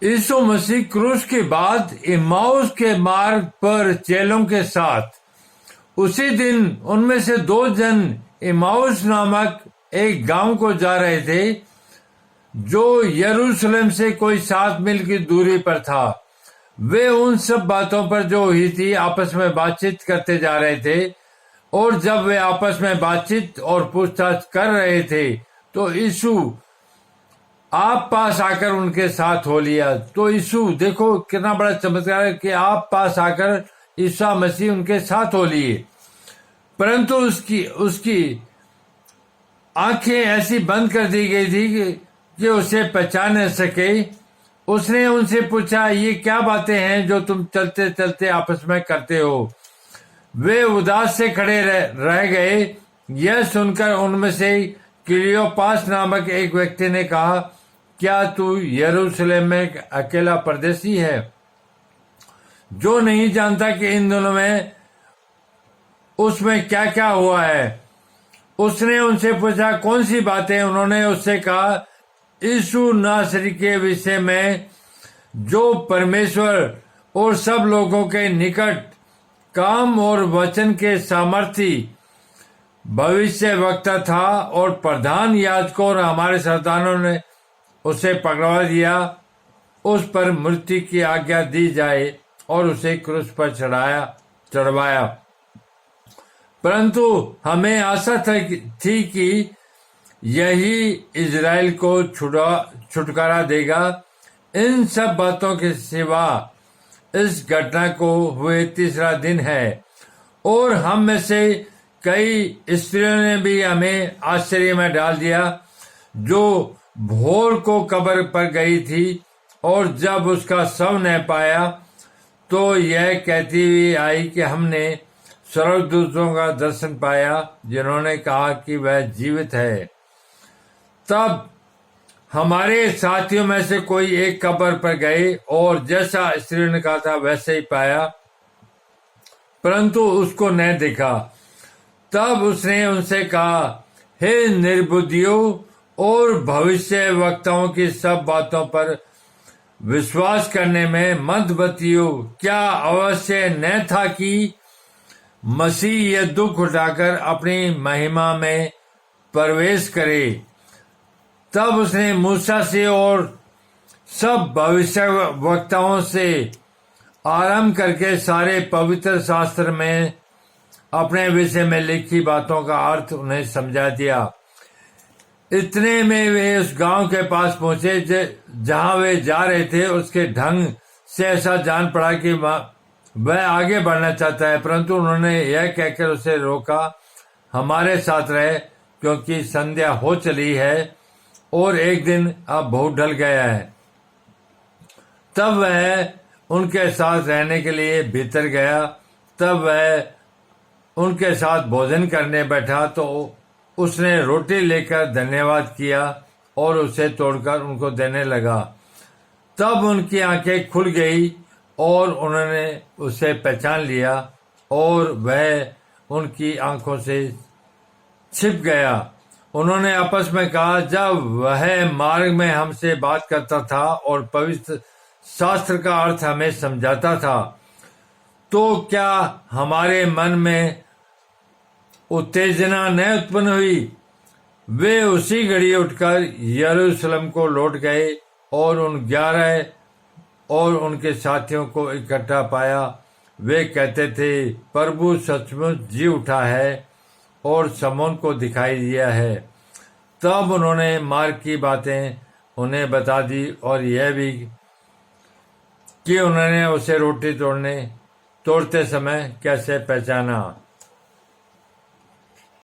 यीशु मसीह क्रूस के बाद इम्माउस के मार्ग पर चेलों के साथ उसी दिन उनमें से 2 जन इम्माउस नामक एक गांव को जा रहे थे जो यरूशलेम से कोई 7 मील की दूरी पर था। वे उन सब बातों पर जो हुई थी आपस में बातचीत करते जा रहे थे, और जब वे आपस में बातचीत और पूछताछ कर रहे थे तो यीशु आप पास आकर उनके साथ हो लिया। तो यीशु, देखो कितना बड़ा चमत्कार है कि आप पास आकर ईसा मसीह उनके साथ हो लिए, परंतु उसकी आंखें ऐसी बंद कर दी गई थी कि उसे पहचान न सके। उसने उनसे पूछा, ये क्या बातें हैं जो तुम चलते चलते आपस में करते हो? वे उदास से खड़े रह गए। यह सुनकर उनमें से क्लियोपास नामक एक व्यक्ति ने कहा, क्या तू यरूशलेम में अकेला परदेसी है, जो नहीं जानता कि इन दिनों में उसमें क्या क्या हुआ है? उसने उनसे पूछा, कौन सी बातें? उन्होंने उससे कहा, यीशु नासरी के विषय में, जो परमेश्वर और सब लोगों के निकट काम और वचन के सामर्थी भविष्य वक्ता था, और प्रधान याजकों और हमारे सरदारों ने उसे पकड़वा दिया, उस पर मृत्यु की आज्ञा दी जाए और उसे क्रूस पर चढ़वाया। परंतु हमें आशा थी कि यही इजराइल को छुटकारा देगा। इन सब बातों के सिवा इस घटना को हुए 3रा दिन है, और हम में से कई स्त्रियों ने भी हमें आश्चर्य में डाल दिया, जो भोर को कब्र पर गई थी, और जब उसका शव न पाया तो यह कहती हुई आई कि हमने स्वर्गदूतों का दर्शन पाया, जिन्होंने कहा कि वह जीवित है। तब हमारे साथियों में से कोई एक कब्र पर गए और जैसा स्त्रियों ने कहा था वैसे ही पाया, परंतु उसको न देखा। तब उसने उनसे कहा, हे निर्बुद्धियों और भविष्य वक्ताओं की सब बातों पर विश्वास करने में मंदबुद्धियों, क्या अवश्य न था कि मसीह यह दुख उठाकर अपनी महिमा में प्रवेश करे? तब उसने मूसा से और सब भविष्य वक्ताओं से आरंभ करके सारे पवित्र शास्त्र में अपने विषय में लिखी बातों का अर्थ उन्हें समझा दिया। इतने में वे उस गांव के पास पहुंचे जहां वे जा रहे थे। उसके ढंग से ऐसा जान पड़ा कि वह आगे बढ़ना चाहता है, परंतु उन्होंने यह कहकर उसे रोका, हमारे साथ रहे, क्योंकि संध्या हो चली है और एक दिन अब बहुत ढल गया है। तब वह उनके साथ रहने के लिए भीतर गया। तब वह उनके साथ भोजन करने बैठा तो उसने रोटी लेकर धन्यवाद किया और उसे तोड़कर उनको देने लगा। तब उनकी आंखें खुल गई और उन्होंने उसे पहचान लिया, और वह उनकी आंखों से छिप गया। उन्होंने आपस में कहा, जब वह मार्ग में हमसे बात करता था और पवित्र शास्त्र का अर्थ हमें समझाता था, तो क्या हमारे मन में उत्तेजना न उत्पन्न हुई? वे उसी घड़ी उठकर यरूशलेम को लौट गए और उन 11 और उनके साथियों को इकट्ठा पाया। वे कहते थे, प्रभु सचमुच जी उठा है और शमौन को दिखाई दिया है। तब उन्होंने मार्ग की बातें उन्हें बता दी, और यह भी कि उन्होंने उसे रोटी तोड़ते समय कैसे पहचाना।